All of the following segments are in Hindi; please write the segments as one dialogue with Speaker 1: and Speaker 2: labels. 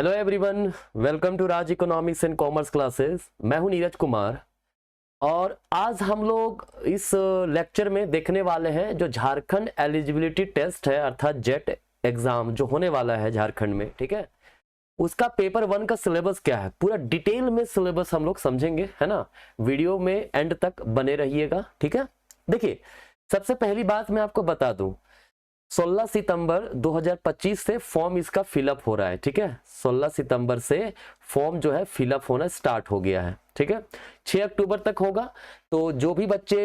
Speaker 1: Hello everyone, welcome to Raj economics and commerce classes. मैं हूं नीरज कुमार और आज हम लोग इस लेक्चर में देखने वाले हैं जो झारखंड एलिजिबिलिटी टेस्ट है अर्थात जेट एग्जाम जो होने वाला है झारखंड में। ठीक है, उसका पेपर 1 का सिलेबस क्या है, पूरा डिटेल में सिलेबस हम लोग समझेंगे, है ना। वीडियो में एंड तक बने रहिएगा। ठीक है, देखिए सबसे पहली बात मैं आपको बता दूं, 16 सितंबर 2025 से फॉर्म इसका फिलअप हो रहा है। ठीक है, 16 सितंबर से फॉर्म जो है फिलअप होना स्टार्ट हो गया है। ठीक है, 6 अक्टूबर तक होगा। तो जो भी बच्चे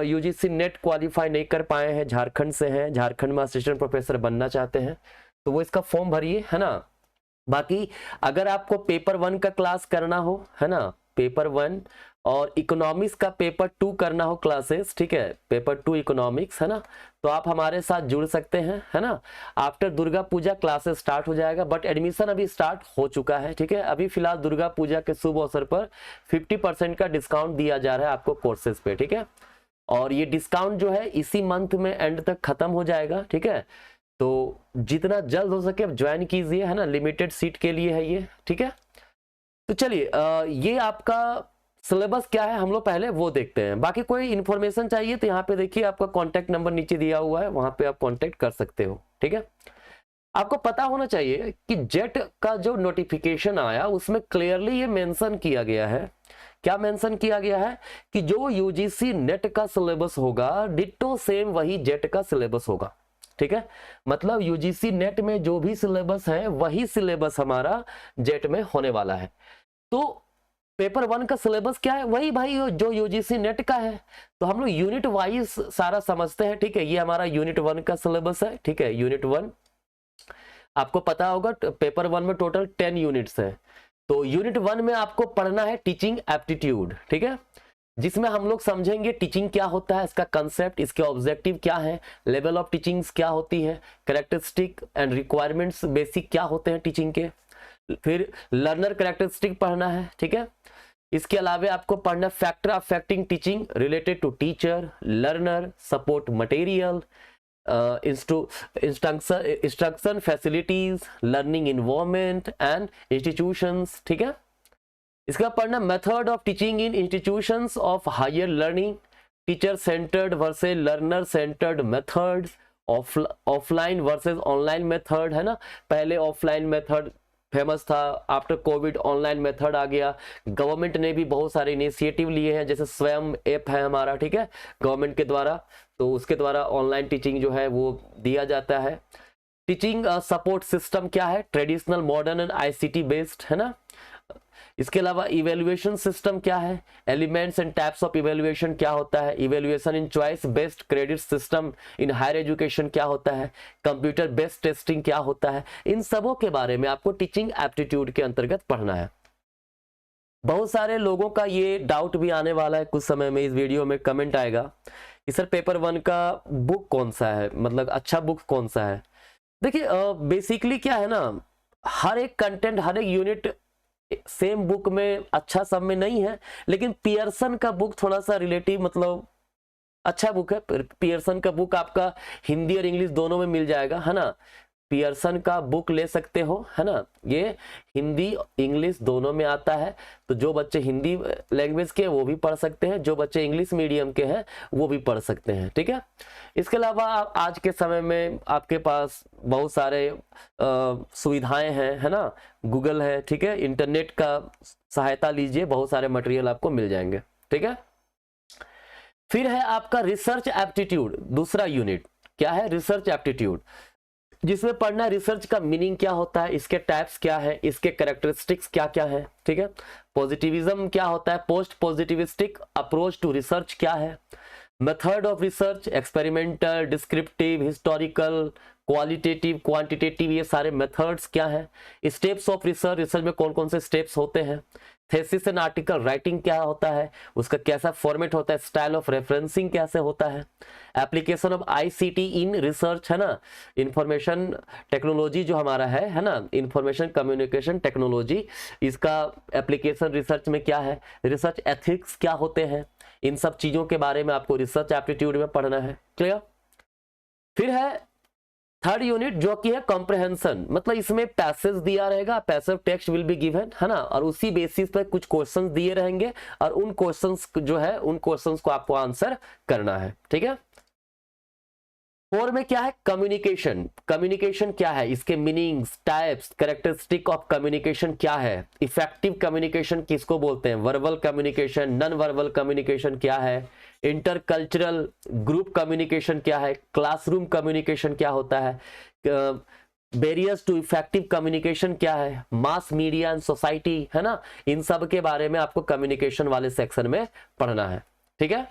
Speaker 1: यूजीसी नेट क्वालिफाई नहीं कर पाए हैं, झारखंड से हैं, झारखंड में असिस्टेंट प्रोफेसर बनना चाहते हैं, तो वो इसका फॉर्म भरिए, है ना। बाकी अगर आपको पेपर 1 का क्लास करना हो, है ना, पेपर 1 और इकोनॉमिक्स का पेपर 2 करना हो क्लासेस, ठीक है, पेपर 2 इकोनॉमिक्स, है ना, तो आप हमारे साथ जुड़ सकते हैं, है ना। After Durga Puja classes start हो जाएगा, बट एडमिशन अभी स्टार्ट हो चुका है। ठीक है, अभी फिलहाल दुर्गा पूजा के शुभ अवसर पर 50% का डिस्काउंट दिया जा रहा है आपको कोर्सेज पे। ठीक है, और ये डिस्काउंट जो है इसी मंथ में एंड तक खत्म हो जाएगा। ठीक है, तो जितना जल्द हो सके अब ज्वाइन कीजिए, है ना, लिमिटेड सीट के लिए है ये। ठीक है, तो चलिए ये आपका सिलेबस क्या है हम लोग पहले वो देखते हैं। बाकी कोई इन्फॉर्मेशन चाहिए तो यहाँ पे देखिए आपका कॉन्टैक्ट नंबर नीचे दिया हुआ है, वहां पे आप कॉन्टैक्ट कर सकते हो। ठीक है, आपको पता होना चाहिए कि जेट का जो नोटिफिकेशन आया उसमें क्लियरली ये मेंशन किया गया है। क्या मेंशन किया गया है कि जो यूजीसी नेट का सिलेबस होगा डिट्टो सेम वही जेट का सिलेबस होगा। ठीक है, मतलब यूजीसी नेट में जो भी सिलेबस है वही सिलेबस हमारा जेट में होने वाला है। तो पेपर 1 का सिलेबस क्या है, वही भाई जो यूजीसी नेट का है। तो हम लोग यूनिट वाइज सारा समझते हैं। ठीक है, ये हमारा यूनिट 1 का सिलेबस है। ठीक है, यूनिट 1 आपको पता होगा पेपर 1 में टोटल 10 यूनिट्स है। तो यूनिट 1 में आपको पढ़ना है टीचिंग एप्टीट्यूड। ठीक है, जिसमें हम लोग समझेंगे टीचिंग क्या होता है, इसका कंसेप्ट, इसके ऑब्जेक्टिव क्या है, लेवल ऑफ टीचिंग्स क्या होती है, कैरेक्टरिस्टिक एंड रिक्वायरमेंट्स बेसिक क्या होते हैं टीचिंग के। फिर लर्नर कैरेक्टरिस्टिक पढ़ना है। ठीक है, इसके अलावा आपको पढ़ना factor affecting teaching related to teacher, learner, support material, instruction facilities, learning environment and institutions. ठीक है, इसका पढ़ना method of teaching in institutions of higher learning, teacher centred versus learner centred methods, offline versus online method, है ना। पहले ऑफलाइन मेथड फेमस था, आफ्टर कोविड ऑनलाइन मेथड आ गया। गवर्नमेंट ने भी बहुत सारे इनिशिएटिव लिए हैं, जैसे स्वयं ऐप है हमारा, ठीक है, गवर्नमेंट के द्वारा, तो उसके द्वारा ऑनलाइन टीचिंग जो है वो दिया जाता है। टीचिंग सपोर्ट सिस्टम क्या है, traditional, modern and ICT based, है ना। इसके अलावा इवेल्युएशन सिस्टम क्या है, elements and types of evaluation क्या होता है, evaluation in choice based credit system in higher education क्या होता है, कंप्यूटर बेस्ड टेस्टिंग क्या होता है, इन सबों के बारे में आपको टीचिंग एप्टीट्यूड के अंतर्गत पढ़ना है। बहुत सारे लोगों का ये डाउट भी आने वाला है, कुछ समय में इस वीडियो में कमेंट आएगा कि सर पेपर 1 का बुक कौन सा है, मतलब अच्छा बुक कौन सा है। देखिए बेसिकली क्या है ना, हर एक कंटेंट, हर एक यूनिट सेम बुक में अच्छा सब में नहीं है, लेकिन पियर्सन का बुक थोड़ा सा रिलेटिव मतलब अच्छा बुक है। पियर्सन का बुक आपका हिंदी और इंग्लिश दोनों में मिल जाएगा, है ना। पियर्सन का बुक ले सकते हो, है ना, ये हिंदी इंग्लिश दोनों में आता है। तो जो बच्चे हिंदी लैंग्वेज के वो भी पढ़ सकते हैं, जो बच्चे इंग्लिश मीडियम के हैं वो भी पढ़ सकते हैं। ठीक है, इसके अलावा आज के समय में आपके पास बहुत सारे सुविधाएं हैं, है ना, गूगल है, ठीक है, इंटरनेट का सहायता लीजिए, बहुत सारे मटेरियल आपको मिल जाएंगे। ठीक है, फिर है आपका रिसर्च एप्टीट्यूड, दूसरा यूनिट क्या है, रिसर्च एप्टीट्यूड, जिसमें पढ़ना रिसर्च का मीनिंग क्या होता है, इसके टाइप्स क्या है, इसके कैरेक्टरिस्टिक्स क्या क्या है। ठीक है, पॉजिटिविज्म क्या होता है, post positivistic approach to research क्या है, method of research, experimental, descriptive, historical, qualitative, quantitative, ये सारे मेथड्स क्या है, स्टेप्स ऑफ रिसर्च, रिसर्च में कौन कौन से स्टेप्स होते हैं, थेसिस एंड आर्टिकल राइटिंग क्या होता है, उसका कैसा फॉर्मेट होता है, स्टाइल ऑफ रेफरेंसिंग कैसे होता है, application of ICT in research, है ना, इंफॉर्मेशन टेक्नोलॉजी जो हमारा है ना, इंफॉर्मेशन कम्युनिकेशन टेक्नोलॉजी, इसका एप्लीकेशन रिसर्च में क्या है, रिसर्च एथिक्स क्या होते हैं, इन सब चीजों के बारे में आपको रिसर्च एप्टीट्यूड में पढ़ना है। क्लियर। फिर है थर्ड यूनिट जो कि है कॉम्प्रहेंशन, मतलब इसमें पैसेज दिया रहेगा, passive text will be given, है ना, और उसी बेसिस पर कुछ क्वेश्चंस दिए रहेंगे और उन क्वेश्चंस जो है उन क्वेश्चंस को आपको आंसर करना है, ठीक है। 4 में क्या है, कम्युनिकेशन। कम्युनिकेशन क्या है, इसके meanings, types, characteristic of communication क्या है, इफेक्टिव कम्युनिकेशन किसको बोलते हैं, verbal communication, non verbal communication क्या है, इंटरकल्चरल ग्रुप कम्युनिकेशन क्या है, क्लासरूम कम्युनिकेशन क्या होता है, बैरियर्स टू इफेक्टिव कम्युनिकेशन क्या है, मास मीडिया एंड सोसाइटी, है ना, इन सब के बारे में आपको कम्युनिकेशन वाले सेक्शन में पढ़ना है, ठीक है।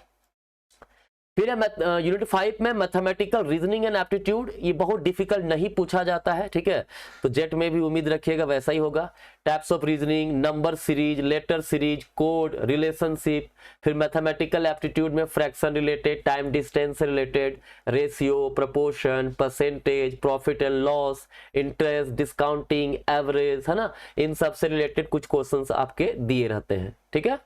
Speaker 1: फिर है यूनिट 5 में मैथमेटिकल रीजनिंग एंड एप्टीट्यूड, ये बहुत डिफिकल्ट नहीं पूछा जाता है, ठीक है, तो जेट में भी उम्मीद रखिएगा वैसा ही होगा। Types of reasoning, number series, letter series, code, relationship, फिर मैथमेटिकल एप्टीट्यूड में fraction related, time distance related, ratio, proportion, percentage, profit and loss, interest, discounting, average, है ना, इन सब से रिलेटेड कुछ क्वेश्चंस आपके दिए रहते हैं, ठीक है।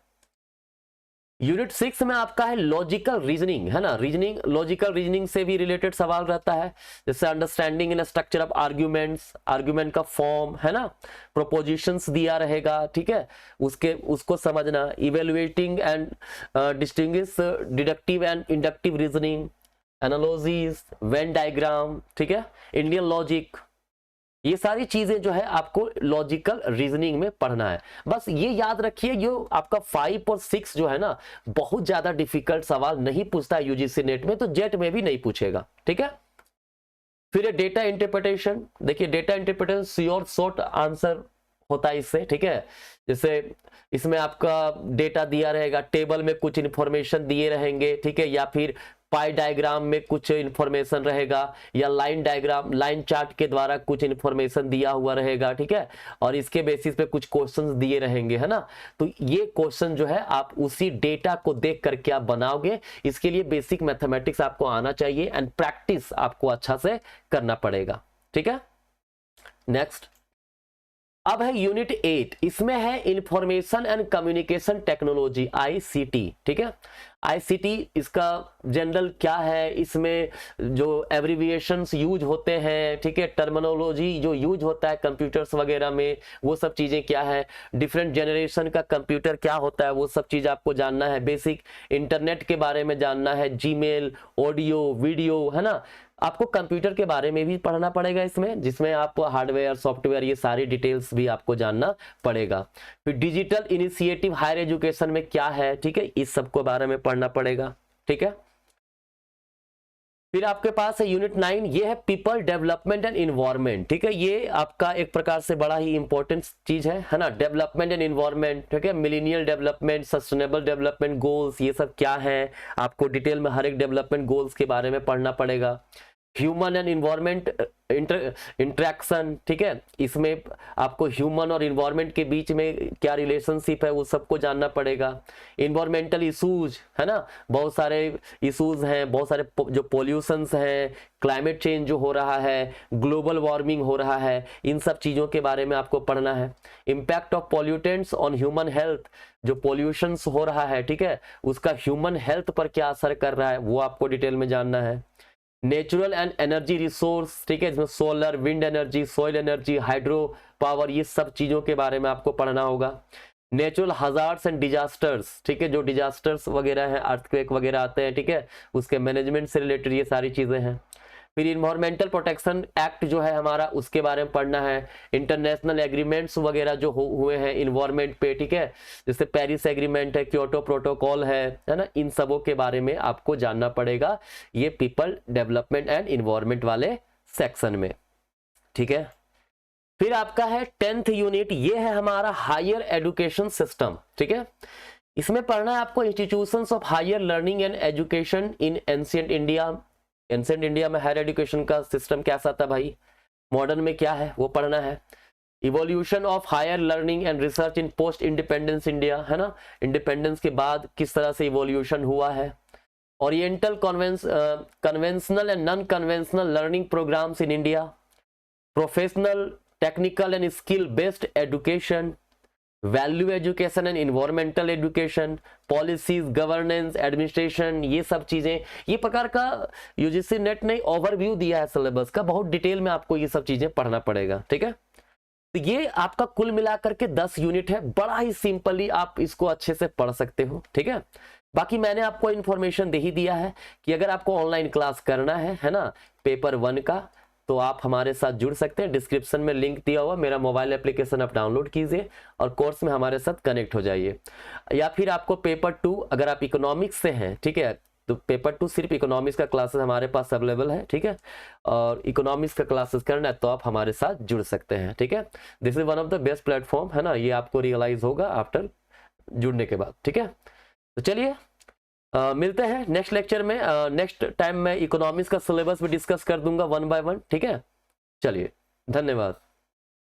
Speaker 1: यूनिट 6 में आपका है लॉजिकल रीजनिंग, है ना, रीजनिंग, लॉजिकल रीजनिंग से भी रिलेटेड सवाल रहता है, जैसे understanding in structure of arguments, argument का फॉर्म, है ना, प्रोपोजिशंस दिया रहेगा, ठीक है, उसको समझना, evaluating and distinguish deductive and inductive reasoning, analogies, Venn diagram, ठीक है, इंडियन लॉजिक, ये सारी चीजें जो है आपको लॉजिकल रीजनिंग में पढ़ना है। बस ये याद रखिए, जो आपका 5 और 6 जो है ना, बहुत ज्यादा डिफिकल्ट सवाल नहीं पूछता है यूजीसी नेट में, तो जेट में भी नहीं पूछेगा, ठीक है। फिर डेटा इंटरप्रिटेशन, देखिए data interpretation sure short answer होता है इससे, ठीक है, जैसे इसमें आपका डेटा दिया रहेगा, टेबल में कुछ इंफॉर्मेशन दिए रहेंगे, ठीक है, या फिर पाई डायग्राम में कुछ इंफॉर्मेशन रहेगा, या लाइन डायग्राम, लाइन चार्ट के द्वारा कुछ इंफॉर्मेशन दिया हुआ रहेगा, ठीक है, और इसके बेसिस पे कुछ क्वेश्चंस दिए रहेंगे, है ना, तो ये क्वेश्चन जो है आप उसी डेटा को देख करके आप बनाओगे। इसके लिए बेसिक मैथमेटिक्स आपको आना चाहिए एंड प्रैक्टिस आपको अच्छा से करना पड़ेगा, ठीक है। नेक्स्ट अब है यूनिट 8, इसमें है information and communication technology, ICT, ठीक है। आईसीटी इसका जनरल क्या है, इसमें जो एब्रिविएशंस यूज होते हैं, ठीक है, टर्मिनोलॉजी जो यूज होता है कंप्यूटर्स वगैरह में, वो सब चीजें क्या है, डिफरेंट जनरेशन का कंप्यूटर क्या होता है, वो सब चीज आपको जानना है, बेसिक इंटरनेट के बारे में जानना है, जीमेल, ऑडियो, वीडियो, है ना, आपको कंप्यूटर के बारे में भी पढ़ना पड़ेगा इसमें, जिसमें आप हार्डवेयर, सॉफ्टवेयर, ये सारी डिटेल्स भी आपको जानना पड़ेगा। फिर डिजिटल इनिशिएटिव हायर एजुकेशन में क्या है, ठीक है, इस सब को बारे में पढ़ना पड़ेगा, ठीक है। फिर आपके पास है यूनिट 9, ये है पीपल डेवलपमेंट एंड इन्वायरमेंट, ठीक है, ये आपका एक प्रकार से बड़ा ही इंपॉर्टेंट चीज है ना, डेवलपमेंट एंड इन्वायरमेंट, ठीक है, millennial development, sustainable development goals, ये सब क्या है, आपको डिटेल में हर एक डेवलपमेंट गोल्स के बारे में पढ़ना पड़ेगा। ह्यूमन एंड इन्वायरमेंट इंटरेक्शन, ठीक है, इसमें आपको ह्यूमन और इन्वायरमेंट के बीच में क्या रिलेशनशिप है वो सबको जानना पड़ेगा। इन्वायरमेंटल इशूज, है ना, बहुत सारे इशूज हैं, बहुत सारे जो पोल्यूशंस हैं, क्लाइमेट चेंज जो हो रहा है, ग्लोबल वार्मिंग हो रहा है, इन सब चीज़ों के बारे में आपको पढ़ना है। Impact of pollutants on human health, जो पोल्यूशंस हो रहा है, ठीक है, उसका ह्यूमन हेल्थ पर क्या असर कर रहा है वो आपको डिटेल में जानना है। नेचुरल एंड एनर्जी रिसोर्स, ठीक है, इसमें solar, wind energy, soil energy, hydro power, ये सब चीजों के बारे में आपको पढ़ना होगा। नेचुरल हजार्ड्स एंड डिजास्टर्स, ठीक है, जो डिजास्टर्स वगैरह हैं, अर्थक्वेक वगैरह आते हैं, ठीक है, उसके मैनेजमेंट से रिलेटेड ये सारी चीजें हैं। फिर इन्वायरमेंटल प्रोटेक्शन एक्ट जो है हमारा, उसके बारे में पढ़ना है। इंटरनेशनल एग्रीमेंट्स वगैरह जो हुए हैं इन्वायरमेंट पे, ठीक है, जैसे पेरिस एग्रीमेंट है, क्योटो प्रोटोकॉल है ना, इन सबों के बारे में आपको जानना पड़ेगा, ये पीपल डेवलपमेंट एंड इन्वायरमेंट वाले सेक्शन में, ठीक है। फिर आपका है 10th यूनिट, ये है हमारा हायर एजुकेशन सिस्टम, ठीक है, इसमें पढ़ना है आपको institutions of higher learning and education in ancient India. Ancient India में हायर एजुकेशन का सिस्टम कैसा था भाई, मॉडर्न में क्या है वो पढ़ना है। Evolution of higher learning and research in post independence India, है ना, इंडिपेंडेंस के बाद किस तरह से इवोल्यूशन हुआ है। Oriental conventional and non conventional learning programmes in India. Professional, technical and skill based education. Value education and environmental education, policies, governance, administration, ये सब चीजें, ये प्रकार का यूजीसी नेट ने ओवरव्यू दिया है सिलेबस का, बहुत डिटेल में आपको ये सब चीजें पढ़ना पड़ेगा, ठीक है। तो ये आपका कुल मिलाकर के 10 यूनिट है, बड़ा ही सिंपली आप इसको अच्छे से पढ़ सकते हो, ठीक है। बाकी मैंने आपको इन्फॉर्मेशन दे ही दिया है कि अगर आपको ऑनलाइन क्लास करना है ना, पेपर 1 का, तो आप हमारे साथ जुड़ सकते हैं। डिस्क्रिप्शन में लिंक दिया हुआ, मेरा मोबाइल एप्लीकेशन आप डाउनलोड कीजिए और कोर्स में हमारे साथ कनेक्ट हो जाइए। या फिर आपको पेपर 2, अगर आप इकोनॉमिक्स से हैं, ठीक है, तो पेपर 2 सिर्फ इकोनॉमिक्स का क्लासेस हमारे पास अवेलेबल है, ठीक है, और इकोनॉमिक्स का क्लासेस करना है तो आप हमारे साथ जुड़ सकते हैं, ठीक है। This is one of the best platform, है ना, ये आपको रियलाइज होगा आफ्टर जुड़ने के बाद, ठीक है। तो चलिए मिलते हैं नेक्स्ट लेक्चर में। नेक्स्ट टाइम मैं इकोनॉमिक्स का सिलेबस भी डिस्कस कर दूंगा 1 by 1, ठीक है। चलिए, धन्यवाद।